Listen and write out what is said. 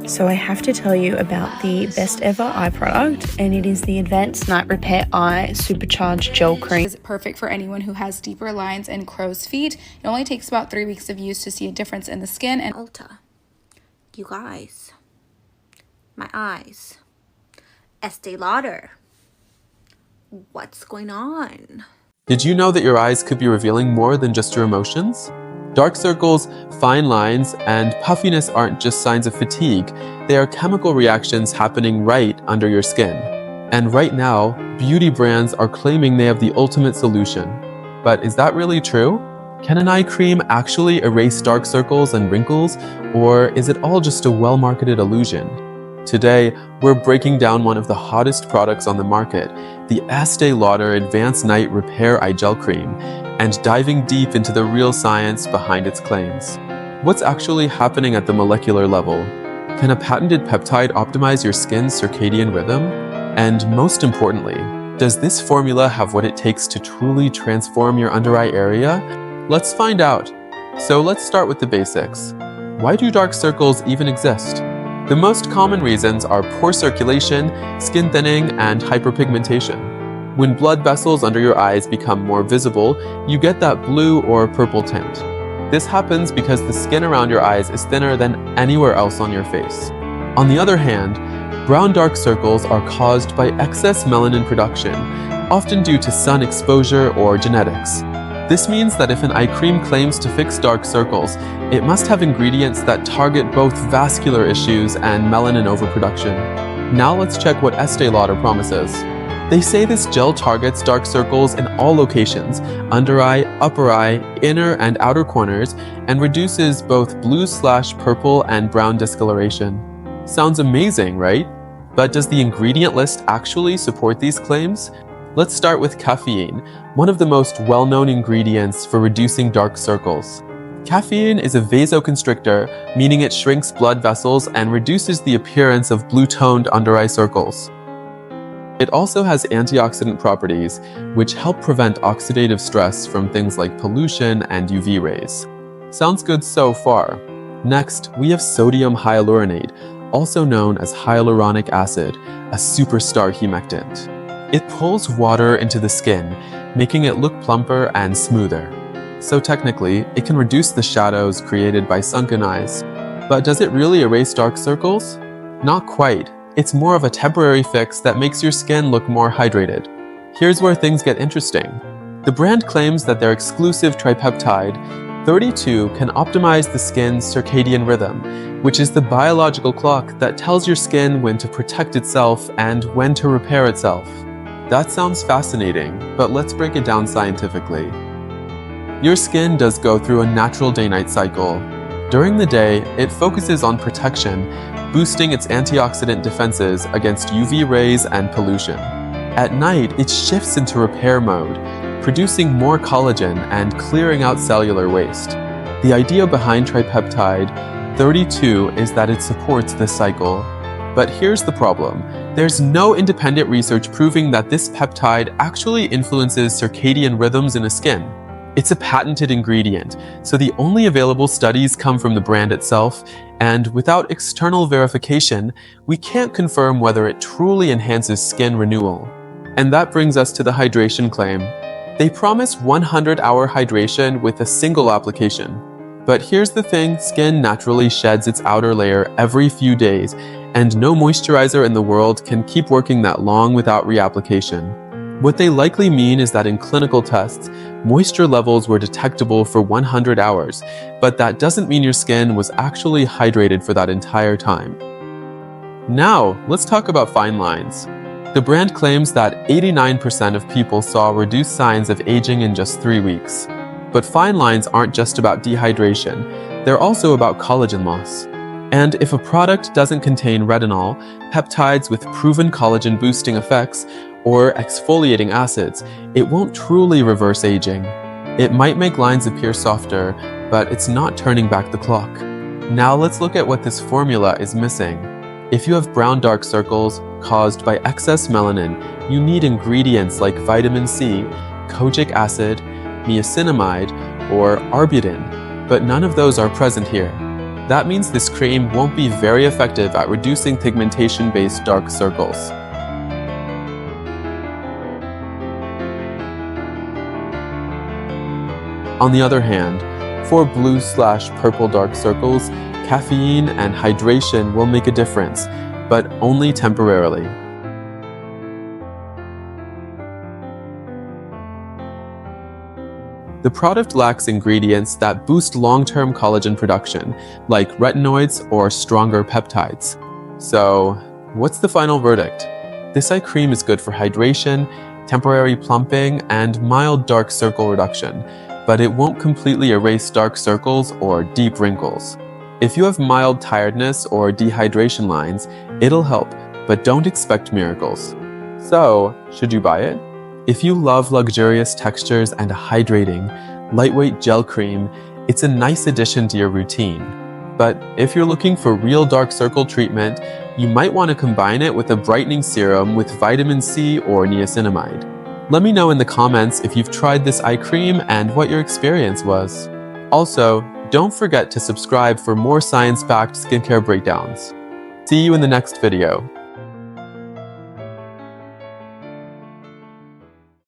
So I have to tell you about the best ever eye product, and it is the Advanced Night Repair Eye Supercharged Gel Cream. It's perfect for anyone who has deeper lines and crow's feet. It only takes about 3 weeks of use to see a difference in the skin. And Ulta, you guys, my eyes, Estee Lauder, what's going on? Did you know that your eyes could be revealing more than just your emotions? Dark circles, fine lines, and puffiness aren't just signs of fatigue. They are chemical reactions happening right under your skin. And right now, beauty brands are claiming they have the ultimate solution. But is that really true? Can an eye cream actually erase dark circles and wrinkles, or is it all just a well-marketed illusion? Today, we're breaking down one of the hottest products on the market, the Estee Lauder Advanced Night Repair Eye Gel Cream, and diving deep into the real science behind its claims. What's actually happening at the molecular level? Can a patented peptide optimize your skin's circadian rhythm? And most importantly, does this formula have what it takes to truly transform your under-eye area? Let's find out. So let's start with the basics. Why do dark circles even exist? The most common reasons are poor circulation, skin thinning, and hyperpigmentation. When blood vessels under your eyes become more visible, you get that blue or purple tint. This happens because the skin around your eyes is thinner than anywhere else on your face. On the other hand, brown dark circles are caused by excess melanin production, often due to sun exposure or genetics. This means that if an eye cream claims to fix dark circles, it must have ingredients that target both vascular issues and melanin overproduction. Now let's check what Estee Lauder promises. They say this gel targets dark circles in all locations, under eye, upper eye, inner and outer corners, and reduces both blue/purple and brown discoloration. Sounds amazing, right? But does the ingredient list actually support these claims? Let's start with caffeine, one of the most well-known ingredients for reducing dark circles. Caffeine is a vasoconstrictor, meaning it shrinks blood vessels and reduces the appearance of blue-toned under-eye circles. It also has antioxidant properties, which help prevent oxidative stress from things like pollution and UV rays. Sounds good so far. Next, we have sodium hyaluronate, also known as hyaluronic acid, a superstar humectant. It pulls water into the skin, making it look plumper and smoother. So technically, it can reduce the shadows created by sunken eyes. But does it really erase dark circles? Not quite. It's more of a temporary fix that makes your skin look more hydrated. Here's where things get interesting. The brand claims that their exclusive tripeptide, 32, can optimize the skin's circadian rhythm, which is the biological clock that tells your skin when to protect itself and when to repair itself. That sounds fascinating, but let's break it down scientifically. Your skin does go through a natural day-night cycle. During the day, it focuses on protection, boosting its antioxidant defenses against UV rays and pollution. At night, it shifts into repair mode, producing more collagen and clearing out cellular waste. The idea behind tripeptide 32 is that it supports this cycle. But here's the problem. There's no independent research proving that this peptide actually influences circadian rhythms in the skin. It's a patented ingredient, so the only available studies come from the brand itself, and without external verification, we can't confirm whether it truly enhances skin renewal. And that brings us to the hydration claim. They promise 100-hour hydration with a single application. But here's the thing, skin naturally sheds its outer layer every few days, and no moisturizer in the world can keep working that long without reapplication. What they likely mean is that in clinical tests, moisture levels were detectable for 100 hours, but that doesn't mean your skin was actually hydrated for that entire time. Now, let's talk about fine lines. The brand claims that 89% of people saw reduced signs of aging in just 3 weeks. But fine lines aren't just about dehydration, they're also about collagen loss. And if a product doesn't contain retinol, peptides with proven collagen-boosting effects, or exfoliating acids, it won't truly reverse aging. It might make lines appear softer, but it's not turning back the clock. Now let's look at what this formula is missing. If you have brown dark circles caused by excess melanin, you need ingredients like vitamin C, kojic acid, niacinamide, or arbutin, but none of those are present here. That means this cream won't be very effective at reducing pigmentation-based dark circles. On the other hand, for blue/purple dark circles, caffeine and hydration will make a difference, but only temporarily. The product lacks ingredients that boost long-term collagen production, like retinoids or stronger peptides. So, what's the final verdict? This eye cream is good for hydration, temporary plumping, and mild dark circle reduction, but it won't completely erase dark circles or deep wrinkles. If you have mild tiredness or dehydration lines, it'll help, but don't expect miracles. So, should you buy it? If you love luxurious textures and a hydrating, lightweight gel cream, it's a nice addition to your routine. But if you're looking for real dark circle treatment, you might want to combine it with a brightening serum with vitamin C or niacinamide. Let me know in the comments if you've tried this eye cream and what your experience was. Also, don't forget to subscribe for more science-backed skincare breakdowns. See you in the next video.